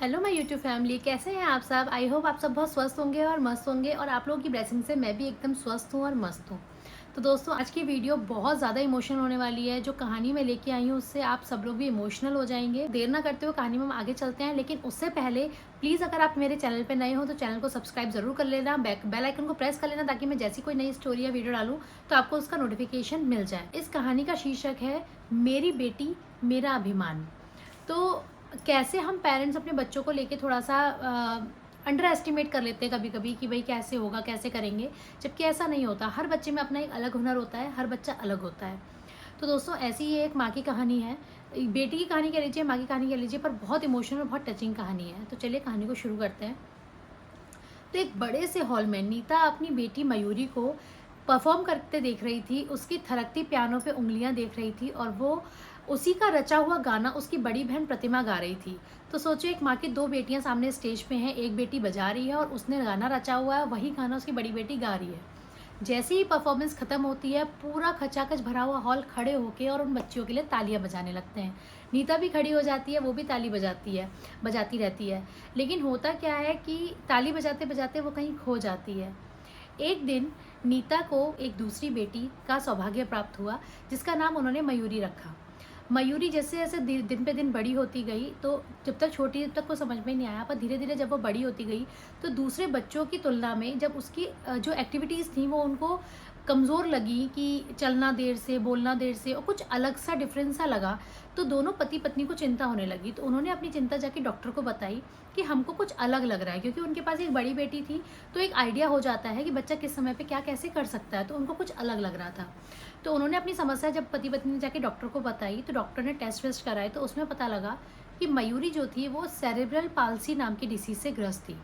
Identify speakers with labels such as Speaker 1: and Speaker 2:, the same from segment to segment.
Speaker 1: Hello my YouTube family, कैसे हैं आप सब। आई होप आप सब बहुत स्वस्थ होंगे और मस्त होंगे और आप लोगों की ब्लेसिंग से मैं भी एकदम स्वस्थ हूँ और मस्त हूँ। तो दोस्तों, आज की वीडियो बहुत ज़्यादा इमोशनल होने वाली है। जो कहानी मैं लेके आई हूँ उससे आप सब लोग भी इमोशनल हो जाएंगे। देर ना करते हुए कहानी में हम आगे चलते हैं, लेकिन उससे पहले प्लीज़ अगर आप मेरे चैनल पर नए हो तो चैनल को सब्सक्राइब जरूर कर लेना, बेल आइकन को प्रेस कर लेना, ताकि मैं जैसी कोई नई स्टोरी या वीडियो डालूँ तो आपको उसका नोटिफिकेशन मिल जाए। इस कहानी का शीर्षक है मेरी बेटी मेरा अभिमान। तो कैसे हम पेरेंट्स अपने बच्चों को लेके थोड़ा-सा अंडर एस्टिमेट कर लेते हैं कभी-कभी कि भई कैसे होगा, कैसे करेंगे, जबकि ऐसा नहीं होता। हर बच्चे में अपना एक अलग हुनर होता है, हर बच्चा अलग होता है। तो दोस्तों, ऐसी ही एक माँ की कहानी है। बेटी की कहानी कह लीजिए, माँ की कहानी कह लीजिए, पर बहुत इमोशनल और बहुत टचिंग कहानी है। तो चलिए कहानी को शुरू करते हैं। तो एक बड़े से हॉल में नीता अपनी बेटी मयूरी को परफॉर्म करते देख रही थी। उसकी थरकती पियानो पे उंगलियां देख रही थी और वो उसी का रचा हुआ गाना उसकी बड़ी बहन प्रतिमा गा रही थी। तो सोचो, एक माँ की दो बेटियां सामने स्टेज पे हैं, एक बेटी बजा रही है और उसने गाना रचा हुआ है, वही गाना उसकी बड़ी बेटी गा रही है। जैसे ही परफॉर्मेंस खत्म होती है, पूरा खचाखच भरा हुआ हॉल खड़े होके और उन बच्चियों के लिए तालियां बजाने लगते हैं। नीता भी खड़ी हो जाती है, वो भी ताली बजाती रहती है। लेकिन होता क्या है कि ताली बजाते बजाते वो कहीं खो जाती है। एक दिन नीता को एक दूसरी बेटी का सौभाग्य प्राप्त हुआ, जिसका नाम उन्होंने मयूरी रखा। मयूरी जैसे जैसे दिन पे दिन बड़ी होती गई, तो जब तक छोटी तब तक को समझ में नहीं आया, पर धीरे धीरे जब वो बड़ी होती गई तो दूसरे बच्चों की तुलना में जब उसकी जो एक्टिविटीज़ थी वो उनको कमज़ोर लगी, कि चलना देर से, बोलना देर से, और कुछ अलग सा डिफरेंस सा लगा। तो दोनों पति पत्नी को चिंता होने लगी। तो उन्होंने अपनी चिंता जाके डॉक्टर को बताई कि हमको कुछ अलग लग रहा है, क्योंकि उनके पास एक बड़ी बेटी थी। तो एक आइडिया हो जाता है कि बच्चा किस समय पे क्या कैसे कर सकता है। तो उनको कुछ अलग लग रहा था। तो उन्होंने अपनी समस्या जब पति पत्नी ने जाके डॉक्टर को बताई, तो डॉक्टर ने टेस्ट वेस्ट कराए, तो उसमें पता लगा कि मयूरी जो थी वो सेरेब्रल पाल्सी नाम की डिसीज से ग्रस्त थी।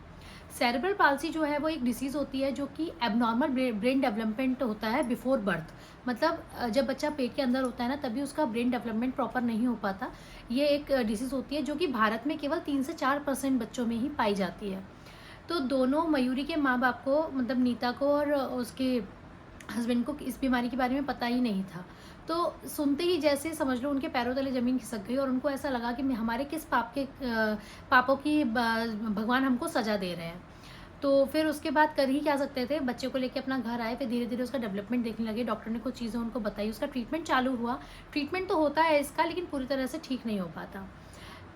Speaker 1: सेरेब्रल पाल्सी जो है वो एक डिसीज़ होती है जो कि एबनॉर्मल ब्रेन डेवलपमेंट होता है बिफोर बर्थ। मतलब जब बच्चा पेट के अंदर होता है ना, तभी उसका ब्रेन डेवलपमेंट प्रॉपर नहीं हो पाता। ये एक डिसीज़ होती है जो कि भारत में केवल 3 से 4% बच्चों में ही पाई जाती है। तो दोनों मयूरी के माँ बाप को, मतलब नीता को और उसके हस्बैंड को, इस बीमारी के बारे में पता ही नहीं था। तो सुनते ही जैसे समझ लो उनके पैरों तले ज़मीन खिसक गई और उनको ऐसा लगा कि हमारे किस पापों की भगवान हमको सज़ा दे रहे हैं। तो फिर उसके बाद कर ही क्या सकते थे, बच्चे को लेके अपना घर आए, फिर धीरे-धीरे उसका डेवलपमेंट देखने लगे। डॉक्टर ने कुछ चीज़ें उनको बताई, उसका ट्रीटमेंट चालू हुआ। ट्रीटमेंट तो होता है इसका, लेकिन पूरी तरह से ठीक नहीं हो पाता।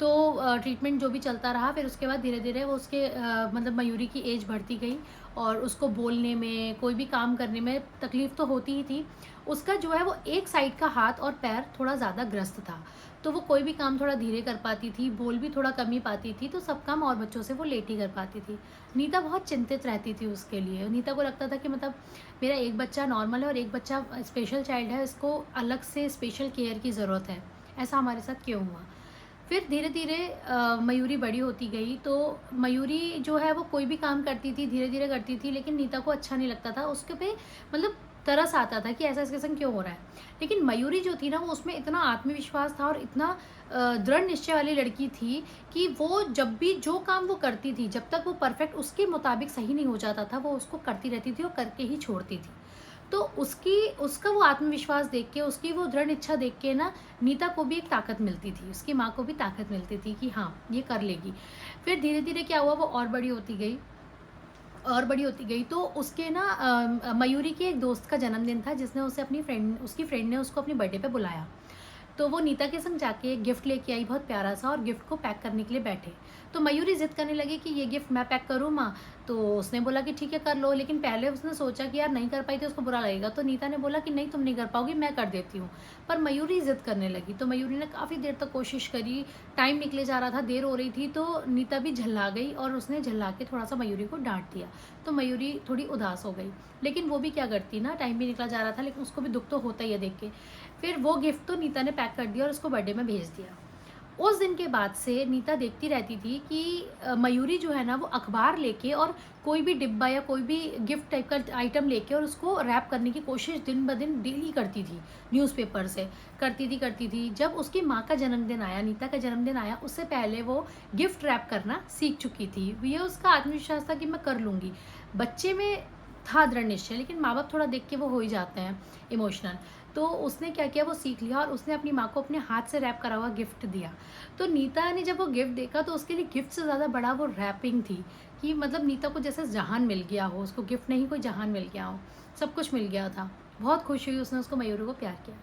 Speaker 1: तो ट्रीटमेंट जो भी चलता रहा, फिर उसके बाद धीरे-धीरे वो उसके मतलब मयूरी की एज बढ़ती गई और उसको बोलने में, कोई भी काम करने में तकलीफ़ तो होती ही थी। उसका जो है वो एक साइड का हाथ और पैर थोड़ा ज़्यादा ग्रस्त था, तो वो कोई भी काम थोड़ा धीरे कर पाती थी, बोल भी थोड़ा कम ही पाती थी, तो सब काम और बच्चों से वो लेट ही कर पाती थी। नीता बहुत चिंतित रहती थी उसके लिए। नीता को लगता था कि मतलब मेरा एक बच्चा नॉर्मल है और एक बच्चा स्पेशल चाइल्ड है, इसको अलग से स्पेशल केयर की ज़रूरत है। ऐसा हमारे साथ क्यों हुआ? फिर धीरे-धीरे मयूरी बड़ी होती गई, तो मयूरी जो है वो कोई भी काम करती थी, धीरे-धीरे करती थी, लेकिन नीता को अच्छा नहीं लगता था। उसके पे मतलब तरस आता था कि ऐसा इसके संग क्यों हो रहा है। लेकिन मयूरी जो थी ना, वो उसमें इतना आत्मविश्वास था और इतना दृढ़ निश्चय वाली लड़की थी कि वो जब भी जो काम वो करती थी, जब तक वो परफेक्ट उसके मुताबिक सही नहीं हो जाता था, वो उसको करती रहती थी और करके ही छोड़ती थी। तो उसका वो आत्मविश्वास देख के, उसकी वो दृढ़ इच्छा देख के ना, नीता को भी एक ताकत मिलती थी, उसकी माँ को भी ताकत मिलती थी कि हाँ, ये कर लेगी। फिर धीरे-धीरे क्या हुआ, वो और बड़ी होती गई, तो उसके ना मयूरी के एक दोस्त का जन्मदिन था, जिसने उसे उसकी फ्रेंड ने उसको अपनी बर्थडे पे बुलाया। तो वो नीता के संग जाके एक गिफ्ट लेके आई, बहुत प्यारा सा, और गिफ्ट को पैक करने के लिए बैठे। तो मयूरी ज़िद करने लगी कि ये गिफ्ट मैं पैक करूँ माँ। तो उसने बोला कि ठीक है कर लो, लेकिन पहले उसने सोचा कि यार नहीं कर पाई तो उसको बुरा लगेगा। तो नीता ने बोला कि नहीं, तुम नहीं कर पाओगी, मैं कर देती हूँ। पर मयूरी ज़िद करने लगी, तो मयूरी ने काफ़ी देर तक कोशिश करी। टाइम निकले जा रहा था, देर हो रही थी, तो नीता भी झल्ला गई और उसने झल्ला के थोड़ा सा मयूरी को डांट दिया। तो मयूरी थोड़ी उदास हो गई, लेकिन वो भी क्या करती ना, टाइम भी निकला जा रहा था, लेकिन उसको भी दुख तो होता ही है देख के। फिर वो गिफ्ट तो नीता ने पैक कर दिया और उसको बर्थडे में भेज दिया। उस दिन के बाद से नीता देखती रहती थी कि मयूरी जो है ना, वो अखबार लेके और कोई भी डिब्बा या कोई भी गिफ्ट टाइप का आइटम लेके और उसको रैप करने की कोशिश दिन ब दिन डेली करती थी, न्यूज़पेपर से करती थी। जब उसकी माँ का जन्मदिन आया, नीता का जन्मदिन आया, उससे पहले वो गिफ्ट रैप करना सीख चुकी थी। ये उसका आत्मविश्वास था कि मैं कर लूँगी। बच्चे में था दृढ़ निश्चय, लेकिन माँ बाप थोड़ा देख के वो हो ही जाते हैं इमोशनल। तो उसने क्या किया, वो सीख लिया और उसने अपनी माँ को अपने हाथ से रैप करा हुआ गिफ्ट दिया। तो नीता ने जब वो गिफ्ट देखा तो उसके लिए गिफ्ट से ज़्यादा बड़ा वो रैपिंग थी, कि मतलब नीता को जैसे जहान मिल गया हो, उसको गिफ्ट नहीं कोई जहान मिल गया हो, सब कुछ मिल गया था। बहुत खुश हुई, उसने उसको मयूरी को प्यार किया।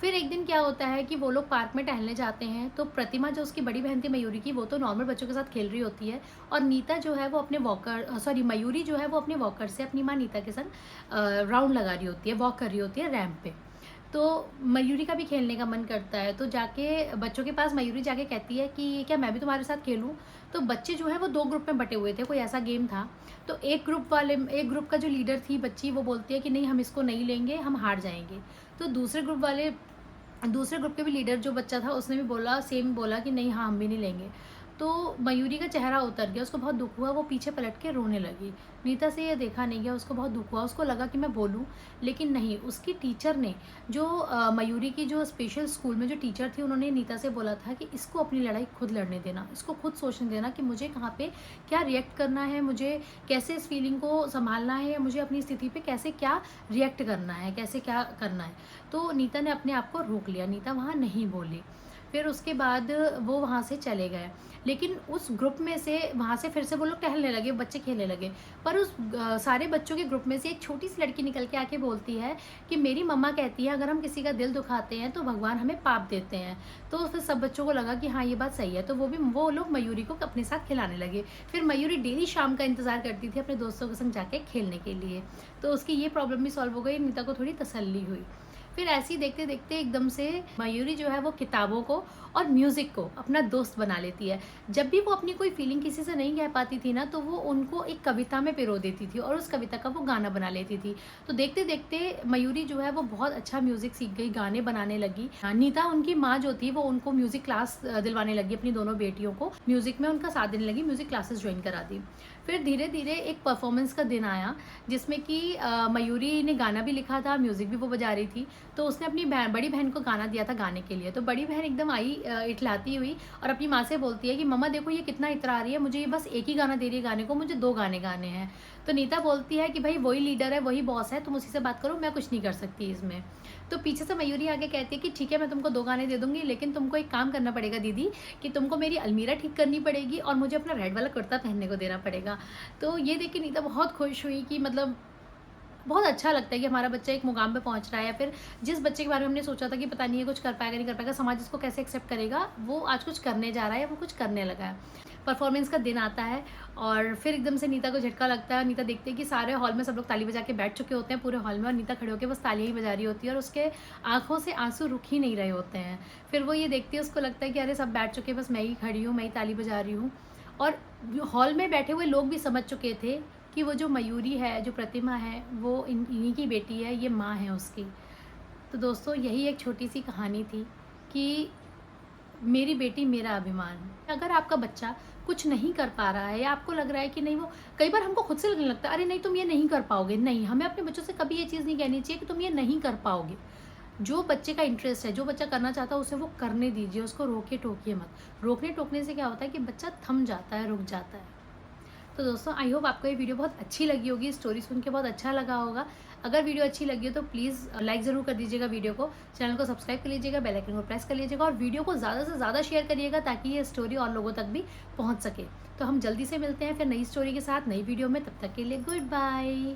Speaker 1: फिर एक दिन क्या होता है कि वो लोग पार्क में टहलने जाते हैं, तो प्रतिमा जो उसकी बड़ी बहन थी मयूरी की, वो तो नॉर्मल बच्चों के साथ खेल रही होती है, और नीता जो है वो अपने वॉकर सॉरी मयूरी जो है वो अपने वॉकर से अपनी माँ नीता के साथ राउंड लगा रही होती है, वॉक कर रही होती है रैम्प पे। तो मयूरी का भी खेलने का मन करता है, तो जाके बच्चों के पास मयूरी जाके कहती है कि क्या मैं भी तुम्हारे साथ खेलूं। तो बच्चे जो है वो 2 ग्रुप में बटे हुए थे, कोई ऐसा गेम था। तो एक ग्रुप का जो लीडर थी बच्ची, वो बोलती है कि नहीं हम इसको नहीं लेंगे, हम हार जाएंगे। तो दूसरे ग्रुप के भी लीडर जो बच्चा था उसने भी बोला, सेम बोला कि नहीं हाँ हम भी नहीं लेंगे। तो मयूरी का चेहरा उतर गया, उसको बहुत दुख हुआ, वो पीछे पलट के रोने लगी। नीता से ये देखा नहीं गया, उसको बहुत दुख हुआ, उसको लगा कि मैं बोलूं, लेकिन नहीं। उसकी टीचर ने जो मयूरी की जो स्पेशल स्कूल में जो टीचर थी, उन्होंने नीता से बोला था कि इसको अपनी लड़ाई खुद लड़ने देना, इसको खुद सोचने देना कि मुझे कहाँ पे क्या रिएक्ट करना है, मुझे कैसे इस फीलिंग को संभालना है, या मुझे अपनी स्थिति पे कैसे क्या रिएक्ट करना है, कैसे क्या करना है। तो नीता ने अपने आप को रोक लिया, नीता वहाँ नहीं बोली। फिर उसके बाद वो वहाँ से चले गए, लेकिन उस ग्रुप में से वहाँ से फिर से वो लोग टहलने लगे, बच्चे खेलने लगे। पर उस सारे बच्चों के ग्रुप में से एक छोटी सी लड़की निकल के आके बोलती है कि मेरी मम्मा कहती है अगर हम किसी का दिल दुखाते हैं तो भगवान हमें पाप देते हैं। तो फिर सब बच्चों को लगा कि हाँ ये बात सही है, तो वो लोग मयूरी को अपने साथ खिलाने लगे। फिर मयूरी डेली शाम का इंतजार करती थी अपने दोस्तों के संग जाके खेलने के लिए। तो उसकी ये प्रॉब्लम भी सॉल्व हो गई, नीता को थोड़ी तसल्ली हुई। फिर ऐसे ही देखते देखते एकदम से मयूरी जो है वो किताबों को और म्यूज़िक को अपना दोस्त बना लेती है। जब भी वो अपनी कोई फीलिंग किसी से नहीं कह पाती थी ना, तो वो उनको एक कविता में पिरो देती थी और उस कविता का वो गाना बना लेती थी। तो देखते देखते मयूरी जो है वो बहुत अच्छा म्यूज़िक सीख गई, गाने बनाने लगी। नीता उनकी माँ जो थी वो उनको म्यूज़िक क्लास दिलवाने लगी, अपनी दोनों बेटियों को म्यूज़िक में उनका साथ देने लगी, म्यूज़िक क्लासेस ज्वाइन करा दी। फिर धीरे धीरे एक परफॉर्मेंस का दिन आया, जिसमें कि मयूरी ने गाना भी लिखा था, म्यूज़िक भी वो बजा रही थी। तो उसने अपनी बड़ी बहन को गाना दिया था गाने के लिए। तो बड़ी बहन एकदम आई इठलाती हुई और अपनी माँ से बोलती है कि मम्मा देखो ये कितना इतरा रही है, मुझे ये बस एक ही गाना दे रही है गाने को, मुझे 2 गाने गाने हैं। तो नीता बोलती है कि भाई वही लीडर है, वही बॉस है, तुम उसी से बात करो, मैं कुछ नहीं कर सकती इसमें। तो पीछे से मयूरी आगे कहती है कि ठीक है मैं तुमको 2 गाने दे दूंगी, लेकिन तुमको एक काम करना पड़ेगा दीदी, कि तुमको मेरी अलमीरा ठीक करनी पड़ेगी और मुझे अपना रेड वाला कुर्ता पहनने को देना पड़ेगा। तो ये देख के नीता बहुत खुश हुई कि मतलब बहुत अच्छा लगता है कि हमारा बच्चा एक मुकाम पे पहुंच रहा है, या फिर जिस बच्चे के बारे में हमने सोचा था कि पता नहीं है कुछ कर पाएगा नहीं कर पाएगा, समाज इसको कैसे एक्सेप्ट करेगा, वो आज कुछ करने जा रहा है, वो कुछ करने लगा है। परफॉर्मेंस का दिन आता है और फिर एकदम से नीता को झटका लगता है। नीता देखती है कि सारे हॉल में सब लोग ताली बजा के बैठ चुके होते हैं पूरे हॉल में, और नीता खड़े होकर बस तालियां ही बजा रही होती है और उसके आंखों से आंसू रुक ही नहीं रहे होते हैं। फिर वो ये देखती है, उसको लगता है कि अरे सब बैठ चुके, बस मैं ही खड़ी हूँ, मैं ही ताली बजा रही हूँ। और हॉल में बैठे हुए लोग भी समझ चुके थे कि वो जो मयूरी है, जो प्रतिमा है, वो इन्हीं की बेटी है, ये माँ है उसकी। तो दोस्तों यही एक छोटी सी कहानी थी कि मेरी बेटी मेरा अभिमान। अगर आपका बच्चा कुछ नहीं कर पा रहा है, या आपको लग रहा है कि नहीं, वो कई बार हमको खुद से लगने लगता है अरे नहीं तुम ये नहीं कर पाओगे, नहीं, हमें अपने बच्चों से कभी ये चीज़ नहीं कहनी चाहिए कि तुम ये नहीं कर पाओगे। जो बच्चे का इंटरेस्ट है, जो बच्चा करना चाहता है, उसे वो करने दीजिए, उसको रोके टोकिए मत। रोकने टोकने से क्या होता है कि बच्चा थम जाता है, रुक जाता है। तो दोस्तों आई होप आपको ये वीडियो बहुत अच्छी लगी होगी, स्टोरी सुन के बहुत अच्छा लगा होगा। अगर वीडियो अच्छी लगी हो तो प्लीज़ लाइक ज़रूर कर दीजिएगा वीडियो को, चैनल को सब्सक्राइब कर लीजिएगा, बेल आइकन को प्रेस कर लीजिएगा और वीडियो को ज़्यादा से ज़्यादा शेयर करिएगा ताकि ये स्टोरी और लोगों तक भी पहुँच सके। तो हम जल्दी से मिलते हैं फिर नई स्टोरी के साथ, नई वीडियो में। तब तक के लिए गुड बाय।